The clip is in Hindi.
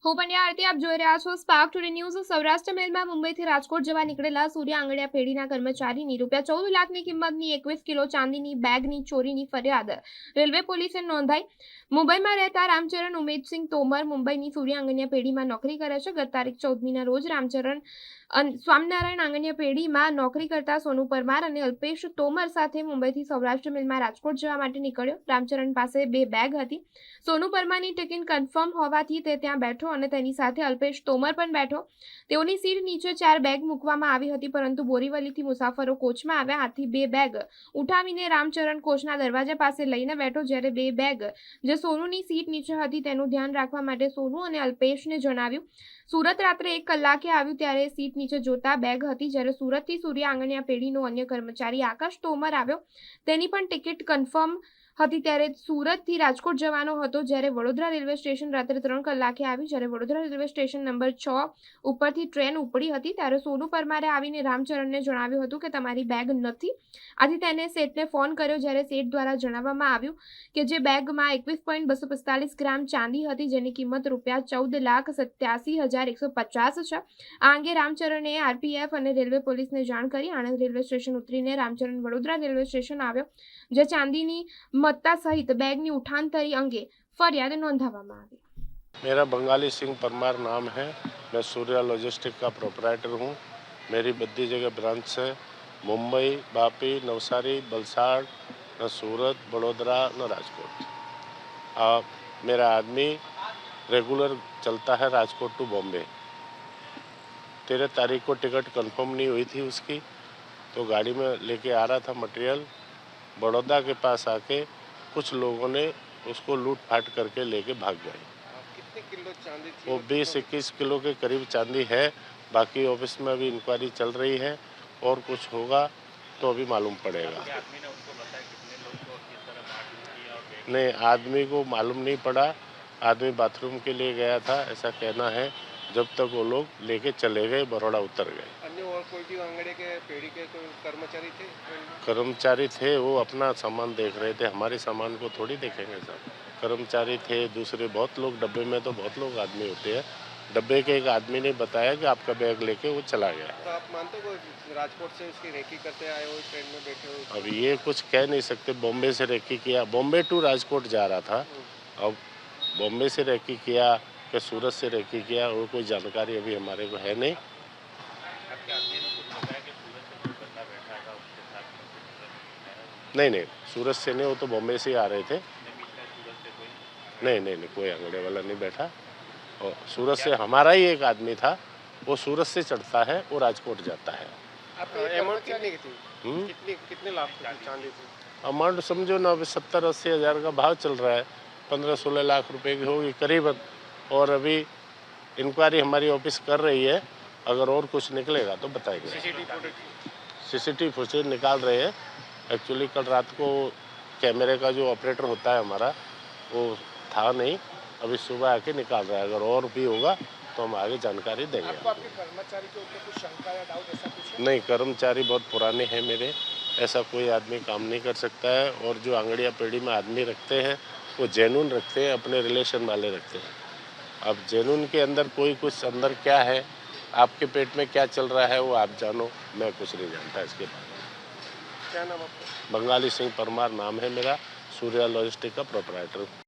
હું પંડ્યા આરતી આપ જોઈ રહ્યા છો સ્પાર્ક ટુડે ન્યૂઝ સૌરાષ્ટ્ર મેલમાં મુંબઈથી રાજકોટ જવા નીકળેલા સૂર્ય આંગણિયા પેઢીના કર્મચારીની ₹14 લાખની કિંમતની 21 કિલો ચાંદીની બેગની ચોરીની ફરિયાદ રેલવે પોલીસે નોંધાઈ। મુંબઈમાં રહેતા રામચરણ ઉમેદસિંહ તોમર મુંબઈની સૂર્ય આંગણિયા પેઢીમાં નોકરી કરે છે। ગત તારીખ 14મીના રોજ રામચરણ સ્વામિનારાયણ આંગણિયા પેઢીમાં નોકરી કરતા સોનુ પરમાર અને અલ્પેશ તોમર સાથે મુંબઈથી સૌરાષ્ટ્ર મેલમાં રાજકોટ જવા માટે નીકળ્યો। રામચરણ પાસે 2 બેગ હતી। સોનુ પરમારની ટિકિટ કન્ફર્મ હોવાથી તે ત્યાં બેઠો અને તેની સાથે અલ્પેશ તોમર પણ બેઠો। તેઓની સીટ નીચે 4 બેગ મૂકવામાં આવી હતી, પરંતુ બોરીવલીથી મુસાફરો કોચમાં આવ્યા। આથી 2 બેગ ઉઠાવીને રામચરણ કોચના દરવાજા પાસે લઈને બેઠો, જ્યારે 2 બેગ જે સોનુની સીટ નીચે હતી તેનું ધ્યાન રાખવા માટે સોનુ અને અલ્પેશને જણાવ્યું। સુરત રાત્રે 1 કલાકે આવ્યું ત્યારે સીટ નીચે જોતા બેગ હતી, જ્યારે સુરતથી સૂર્ય આંગણિયા પેઢીનો અન્ય કર્મચારી આકાશ તોમર આવ્યો, તેની પણ ટિકિટ કન્ફર્મ હતી। ત્યારે સુરતથી રાજકોટ જવાનો હતો, જ્યારે વડોદરા રેલવે સ્ટેશન રાત્રે 3 કલાકે આવ્યું। જ્યારે વડોદરા રેલવે સ્ટેશન નંબર 6 ઉપરથી ટ્રેન ઉપડી હતી, ત્યારે સોનુ પરમારે આવીને રામચરણને જણાવ્યું હતું કે તમારી બેગ નથી। આથી તેને શેઠને ફોન કર્યો, જ્યારે શેઠ દ્વારા જણાવવામાં આવ્યું કે જે બેગમાં 21.245 ગ્રામ ચાંદી હતી, જેની કિંમત ₹14,87,150 છે। આ અંગે રામચરણે આરપીએફ અને રેલવે પોલીસને જાણ કરી આણંદ રેલવે સ્ટેશન ઉતરીને રામચરણ વડોદરા રેલવે સ્ટેશન આવ્યો, જે ચાંદીની मत्ता सहित बैगनी उठानतरी अंगे फरियाद नोंधावामां आवी। मेरा बंगाली सिंह परमार नाम है। मैं सूर्या लॉजिस्टिक का प्रोपराइटर हूँ। मेरी बद्दी जगह ब्रांच है, मुंबई, वापी, नवसारी, वलसाड़, न सूरत, बड़ोदरा, न राजकोट। मेरा आदमी रेगुलर चलता है राजकोट टू बॉम्बे। 13 तारीख को टिकट कंफर्म नहीं हुई थी उसकी, तो गाड़ी में लेके आ रहा था मटेरियल। बड़ौदा के पास आके कुछ लोगों ने उसको लूट फाट करके लेके भाग गए। कितने किलो चांदी थी? वो 20-21 किलो के करीब चांदी है। बाकी ऑफिस में अभी इंक्वायरी चल रही है और कुछ होगा तो अभी मालूम पड़ेगा। आदमी ने उसको बताया कितने लोग को किस तरह मारपीट की और नहीं, आदमी को मालूम नहीं पड़ा। आदमी बाथरूम के लिए गया था, ऐसा कहना है। जब तक वो लोग लेके चले गए, बड़ौदा उतर गए। अन्य और कोई भी आंगड़े के पेड़ी के कोई कर्मचारी थे? कर्मचारी थे, वो अपना सामान देख रहे थे, हमारे सामान को थोड़ी देखेंगे साहब। कर्मचारी थे, दूसरे बहुत लोग, डब्बे में तो बहुत लोग आदमी होते हैं। डब्बे के एक आदमी ने बताया कि आपका बैग लेके वो चला गया। तो आप मानते हो राजकोट से उसकी रेकी करते आए हो, ट्रेन में बैठे हो? अब ये कुछ कह नहीं सकते। बॉम्बे से रेकी किया, बॉम्बे टू राजकोट जा रहा था। अब बॉम्बे से रेकी किया कि सूरत से रेकी किया, वो कोई जानकारी अभी हमारे को है नहीं। आपके आदमी ने कुछ बताया कि सूरत से कोई बंदा बैठा था उसके साथ में कुछ नहीं, सूरत से नहीं, वो तो बॉम्बे से ही आ रहे थे। सूरत से कोई नहीं, कोई आंगड़े वाला नहीं बैठा। और सूरत से हमारा ही एक आदमी था, वो सूरत से चढ़ता है, वो राजकोट जाता है। अमाउंट कितनी की थी? कितने लाख की चांदी थी? अमाउंट समझो ना, अभी 70-80 हज़ार का भाव चल रहा है। 15-16 लाख रुपए की होगी करीबन। और अभी इंक्वायरी हमारी ऑफिस कर रही है, अगर और कुछ निकलेगा तो बताएंगे। सीसीटीवी फुटेज निकाल रहे हैं। एक्चुअली कल रात को कैमरे का जो ऑपरेटर होता है हमारा, वो था नहीं, अभी सुबह आके निकाल रहा है। अगर और भी होगा तो हम आगे जानकारी देंगे। आपके कर्मचारी के ऊपर कुछ शंका या डाउट ऐसा कुछ? नहीं, कर्मचारी बहुत पुराने हैं मेरे, ऐसा कोई आदमी काम नहीं कर सकता है। और जो आंगड़िया पेढ़ी में आदमी रखते हैं वो जेन्युइन रखते हैं, अपने रिलेशन वाले रखते हैं। अब जेन्युइन के अंदर कोई कुछ अंदर क्या है, आपके पेट में क्या चल रहा है, वो आप जानो, मैं कुछ नहीं जानता इसके बारे में। क्या नाम आपका? बंगाली सिंह परमार नाम है मेरा, सूर्या लॉजिस्टिक का प्रोपराइटर।